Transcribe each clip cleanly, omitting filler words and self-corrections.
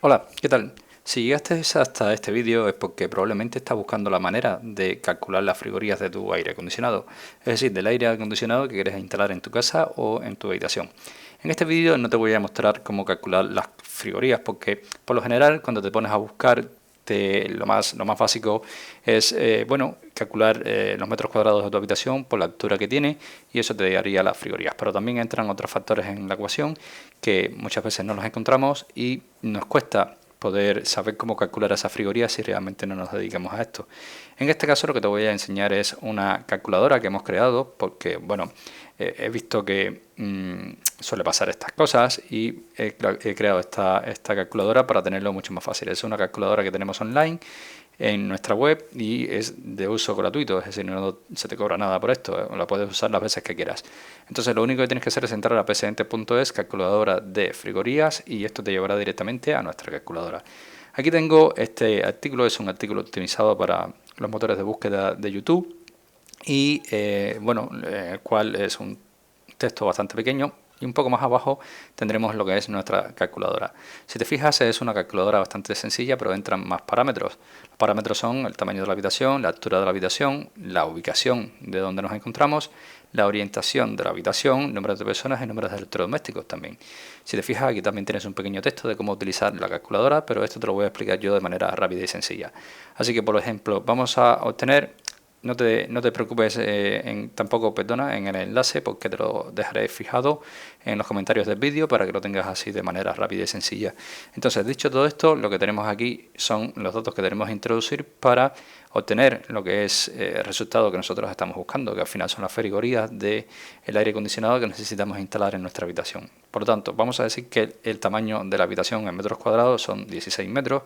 Hola, ¿qué tal? Si llegaste hasta este vídeo es porque probablemente estás buscando la manera de calcular las frigorías de tu aire acondicionado, es decir, del aire acondicionado que quieres instalar en tu casa o en tu habitación. En este vídeo no te voy a mostrar cómo calcular las frigorías porque por lo general cuando te pones a buscar lo más básico es bueno, calcular los metros cuadrados de tu habitación por la altura que tiene y eso te daría las frigorías. Pero también entran otros factores en la ecuación que muchas veces no los encontramos y nos cuesta poder saber cómo calcular esa frigoría si realmente no nos dedicamos a esto. En este caso lo que te voy a enseñar es una calculadora que hemos creado porque, bueno, he visto que suele pasar estas cosas y he creado esta calculadora para tenerlo mucho más fácil. Es una calculadora que tenemos online en nuestra web y es de uso gratuito, es decir, no se te cobra nada por esto, la puedes usar las veces que quieras. Entonces lo único que tienes que hacer es entrar a psente.es, calculadora de frigorías, y esto te llevará directamente a nuestra calculadora. Aquí tengo este artículo, es un artículo optimizado para los motores de búsqueda de YouTube y bueno, el cual es un texto bastante pequeño y un poco más abajo tendremos lo que es nuestra calculadora. Si te fijas es una calculadora bastante sencilla, pero entran más parámetros. Los parámetros son el tamaño de la habitación, la altura de la habitación, la ubicación de donde nos encontramos, la orientación de la habitación, números de personas y números de electrodomésticos también. Si te fijas aquí también tienes un pequeño texto de cómo utilizar la calculadora, pero esto te lo voy a explicar yo de manera rápida y sencilla. Así que por ejemplo vamos a obtener, no te preocupes tampoco, perdona, en el enlace porque te lo dejaré fijado en los comentarios del vídeo para que lo tengas así de manera rápida y sencilla. Entonces, dicho todo esto, lo que tenemos aquí son los datos que tenemos que introducir para obtener lo que es el resultado que nosotros estamos buscando, que al final son las frigorías del aire acondicionado que necesitamos instalar en nuestra habitación. Por lo tanto, vamos a decir que el tamaño de la habitación en metros cuadrados son 16 metros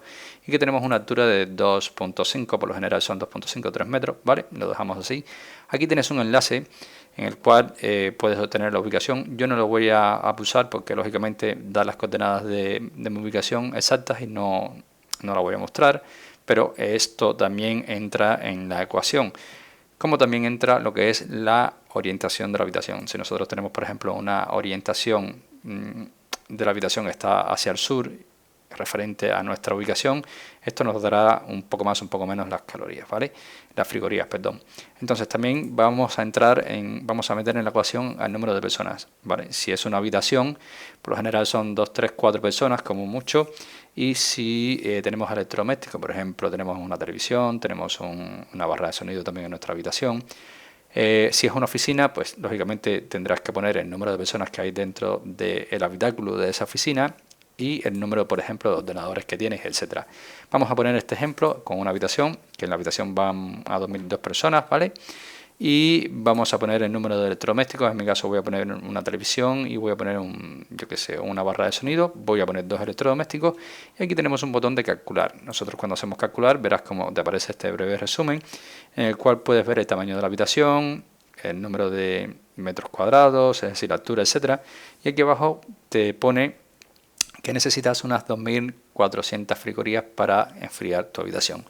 y que tenemos una altura de 2,5, por lo general son 2,5 o 3 metros, ¿vale? Lo dejamos así. Aquí tienes un enlace en el cual puedes obtener la ubicación. Yo no lo voy a pulsar porque lógicamente da las coordenadas de mi ubicación exactas y no la voy a mostrar, pero esto también entra en la ecuación, como también entra lo que es la orientación de la habitación. Si nosotros tenemos, por ejemplo, una orientación de la habitación que está hacia el sur, referente a nuestra ubicación, esto nos dará un poco más, un poco menos las calorías, ¿vale? Las frigorías, perdón. Entonces también vamos a meter en la ecuación al número de personas, ¿vale? Si es una habitación, por lo general son 2, 3, 4 personas como mucho, y si tenemos electrodomésticos, por ejemplo, tenemos una televisión, tenemos una barra de sonido también en nuestra habitación. Si es una oficina, pues lógicamente tendrás que poner el número de personas que hay dentro del habitáculo de esa oficina y el número, por ejemplo, de ordenadores que tienes, etcétera. Vamos a poner este ejemplo con una habitación, que en la habitación van a dormir 2 personas, ¿vale? Y vamos a poner el número de electrodomésticos. En mi caso voy a poner una televisión y voy a poner yo que sé, una barra de sonido. Voy a poner 2 electrodomésticos y aquí tenemos un botón de calcular. Nosotros cuando hacemos calcular verás cómo te aparece este breve resumen en el cual puedes ver el tamaño de la habitación, el número de metros cuadrados, es decir, la altura, etcétera. Y aquí abajo te pone que necesitas unas 2.400 frigorías para enfriar tu habitación.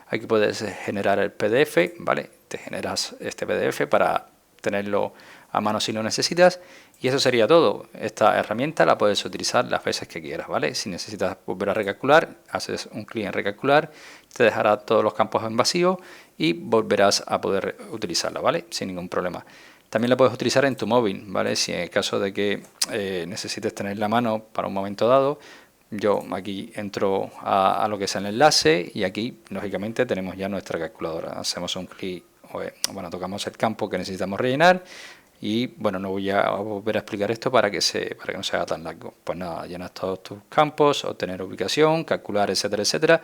Aquí puedes generar el PDF, ¿vale? Te generas este PDF para tenerlo a mano si lo necesitas y eso sería todo. Esta herramienta la puedes utilizar las veces que quieras, ¿vale? Si necesitas volver a recalcular, haces un clic en recalcular, te dejará todos los campos en vacío y volverás a poder utilizarla, ¿vale? Sin ningún problema. También la puedes utilizar en tu móvil, ¿vale? Si en el caso de que necesites tener la mano para un momento dado, yo aquí entro a lo que es el enlace y aquí, lógicamente, tenemos ya nuestra calculadora. Hacemos un clic, bueno, tocamos el campo que necesitamos rellenar y, bueno, no voy a volver a explicar esto para que no se haga tan largo. Pues nada, llenas todos tus campos, obtener ubicación, calcular, etcétera, etcétera.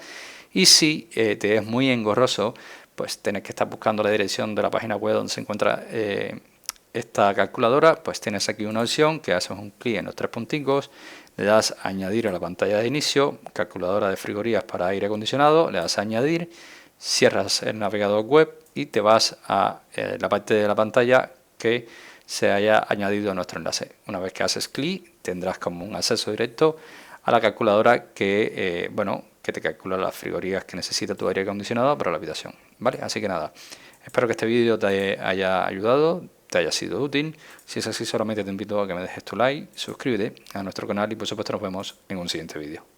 Y si te es muy engorroso, pues tienes que estar buscando la dirección de la página web donde se encuentra esta calculadora, pues tienes aquí una opción que haces un clic en los 3 punticos, le das a añadir a la pantalla de inicio, calculadora de frigorías para aire acondicionado, le das a añadir, cierras el navegador web y te vas a la parte de la pantalla que se haya añadido a nuestro enlace. Una vez que haces clic tendrás como un acceso directo a la calculadora que, bueno, que te calcula las frigorías que necesita tu aire acondicionado para la habitación, ¿vale? Así que nada, espero que este vídeo te haya ayudado, te haya sido útil. Si es así, solamente te invito a que me dejes tu like, suscríbete a nuestro canal y por supuesto nos vemos en un siguiente vídeo.